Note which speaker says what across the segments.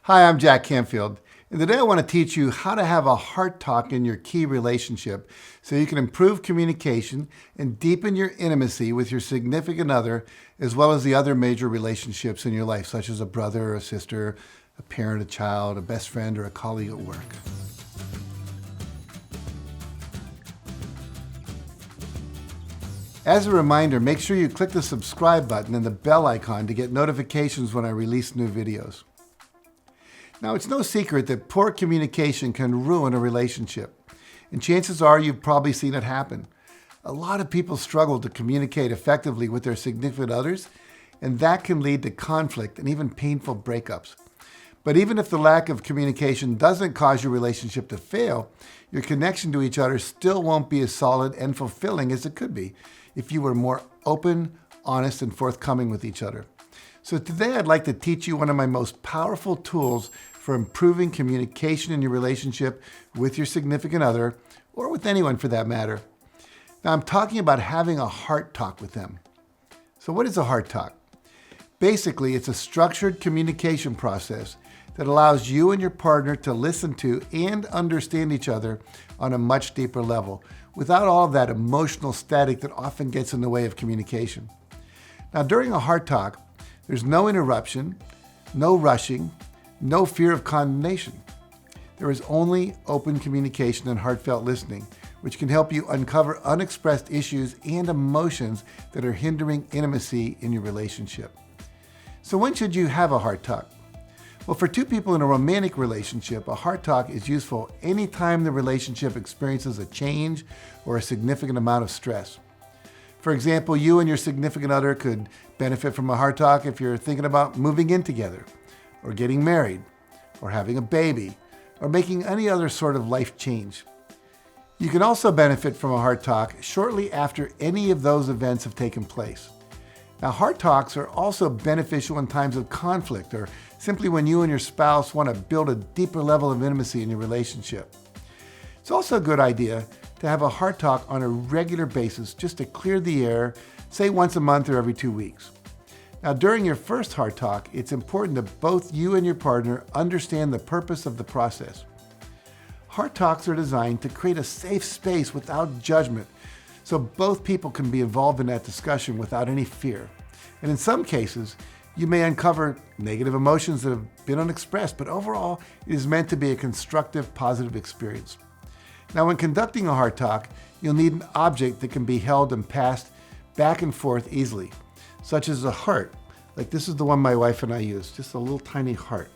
Speaker 1: Hi, I'm Jack Canfield, and today I want to teach you how to have a heart talk in your key relationship so you can improve communication and deepen your intimacy with your significant other, as well as the other major relationships in your life, such as a brother or a sister, a parent, a child, a best friend, or a colleague at work. As a reminder, make sure you click the subscribe button and the bell icon to get notifications when I release new videos. Now, it's no secret that poor communication can ruin a relationship, and chances are you've probably seen it happen. A lot of people struggle to communicate effectively with their significant others, and that can lead to conflict and even painful breakups. But even if the lack of communication doesn't cause your relationship to fail, your connection to each other still won't be as solid and fulfilling as it could be if you were more open, honest, and forthcoming with each other. So today I'd like to teach you one of my most powerful tools for improving communication in your relationship with your significant other, or with anyone for that matter. Now I'm talking about having a heart talk with them. So what is a heart talk? Basically, it's a structured communication process that allows you and your partner to listen to and understand each other on a much deeper level, without all of that emotional static that often gets in the way of communication. Now during a heart talk, there's no interruption, no rushing, no fear of condemnation. There is only open communication and heartfelt listening, which can help you uncover unexpressed issues and emotions that are hindering intimacy in your relationship. So when should you have a heart talk? Well, for two people in a romantic relationship, a heart talk is useful anytime the relationship experiences a change or a significant amount of stress. For example, you and your significant other could benefit from a heart talk if you're thinking about moving in together, or getting married, or having a baby, or making any other sort of life change. You can also benefit from a heart talk shortly after any of those events have taken place. Now, heart talks are also beneficial in times of conflict, or simply when you and your spouse want to build a deeper level of intimacy in your relationship. It's also a good idea to have a heart talk on a regular basis just to clear the air, say once a month or every 2 weeks. Now, during your first heart talk, it's important that both you and your partner understand the purpose of the process. Heart talks are designed to create a safe space without judgment, so both people can be involved in that discussion without any fear. And in some cases, you may uncover negative emotions that have been unexpressed, but overall, it is meant to be a constructive, positive experience. Now, when conducting a heart talk, you'll need an object that can be held and passed back and forth easily, such as a heart. Like this is the one my wife and I use, just a little tiny heart.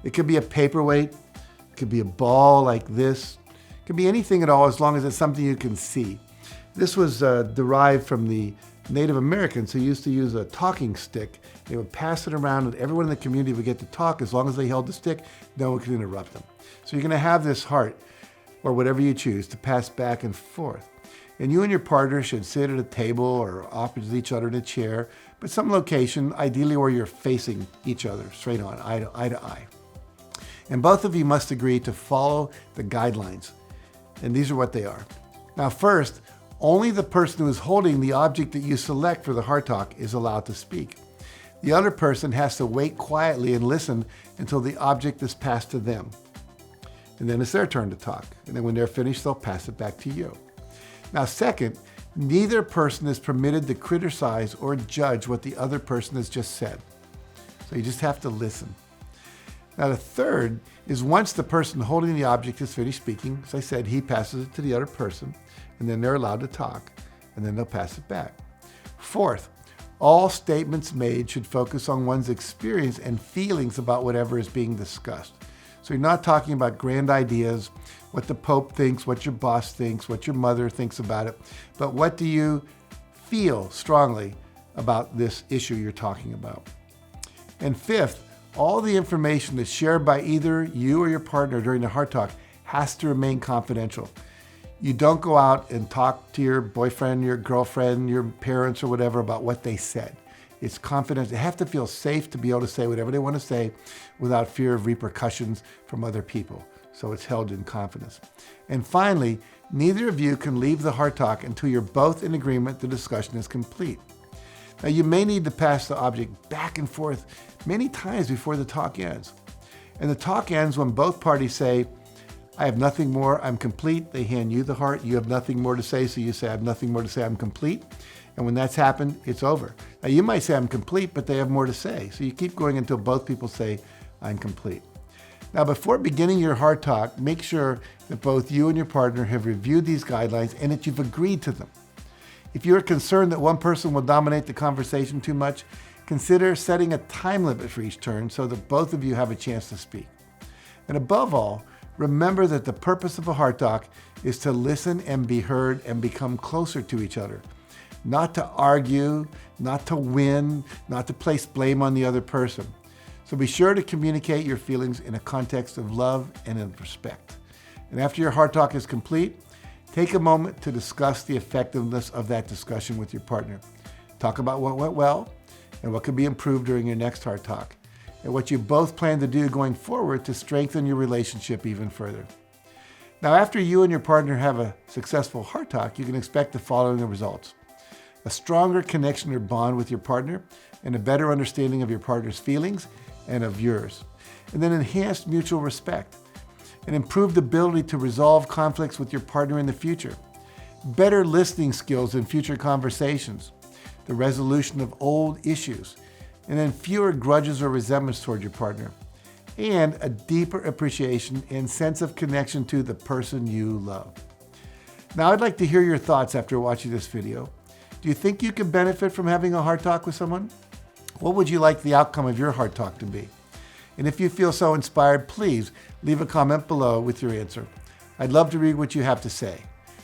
Speaker 1: It could be a paperweight, it could be a ball like this, it could be anything at all as long as it's something you can see. This was derived from the Native Americans who used to use a talking stick. They would pass it around and everyone in the community would get to talk as long as they held the stick, no one could interrupt them. So you're gonna have this heart, or whatever you choose, to pass back and forth. And you and your partner should sit at a table or opposite each other in a chair, but some location, ideally where you're facing each other, straight on, eye to eye. And both of you must agree to follow the guidelines. And these are what they are. Now first, only the person who is holding the object that you select for the heart talk is allowed to speak. The other person has to wait quietly and listen until the object is passed to them. And then it's their turn to talk. And then when they're finished, they'll pass it back to you. Now, second, neither person is permitted to criticize or judge what the other person has just said. So you just have to listen. Now, the third is once the person holding the object is finished speaking, as I said, he passes it to the other person, and then they're allowed to talk, and then they'll pass it back. Fourth, all statements made should focus on one's experience and feelings about whatever is being discussed. So you're not talking about grand ideas, what the Pope thinks, what your boss thinks, what your mother thinks about it, but what do you feel strongly about this issue you're talking about? And fifth, all the information that's shared by either you or your partner during the heart talk has to remain confidential. You don't go out and talk to your boyfriend, your girlfriend, your parents or whatever about what they said. It's confidential. They have to feel safe to be able to say whatever they want to say without fear of repercussions from other people. So it's held in confidence. And finally, neither of you can leave the heart talk until you're both in agreement the discussion is complete. Now, you may need to pass the object back and forth many times before the talk ends. And the talk ends when both parties say, I have nothing more, I'm complete. They hand you the heart. You have nothing more to say, so you say, I have nothing more to say, I'm complete. And when that's happened, it's over. Now you might say, I'm complete, but they have more to say. So you keep going until both people say, I'm complete. Now, before beginning your heart talk, make sure that both you and your partner have reviewed these guidelines and that you've agreed to them. If you're concerned that one person will dominate the conversation too much, consider setting a time limit for each turn so that both of you have a chance to speak. And above all, remember that the purpose of a heart talk is to listen and be heard and become closer to each other. Not to argue, not to win, not to place blame on the other person. So be sure to communicate your feelings in a context of love and of respect. And after your heart talk is complete, take a moment to discuss the effectiveness of that discussion with your partner. Talk about what went well and what could be improved during your next heart talk, and what you both plan to do going forward to strengthen your relationship even further. Now, after you and your partner have a successful heart talk, you can expect the following results: a stronger connection or bond with your partner, and a better understanding of your partner's feelings and of yours, and then enhanced mutual respect, and improved ability to resolve conflicts with your partner in the future, better listening skills in future conversations, the resolution of old issues, and then fewer grudges or resentments toward your partner, and a deeper appreciation and sense of connection to the person you love. Now, I'd like to hear your thoughts after watching this video. Do you think you can benefit from having a heart talk with someone? What would you like the outcome of your heart talk to be? And if you feel so inspired, please leave a comment below with your answer. I'd love to read what you have to say.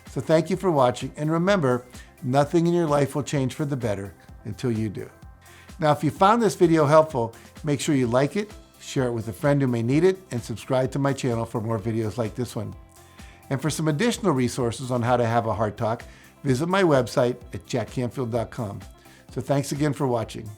Speaker 1: So thank you for watching, and remember, nothing in your life will change for the better until you do. Now, if you found this video helpful, make sure you like it, share it with a friend who may need it, and subscribe to my channel for more videos like this one. And for some additional resources on how to have a heart talk, visit my website at JackCanfield.com. So thanks again for watching.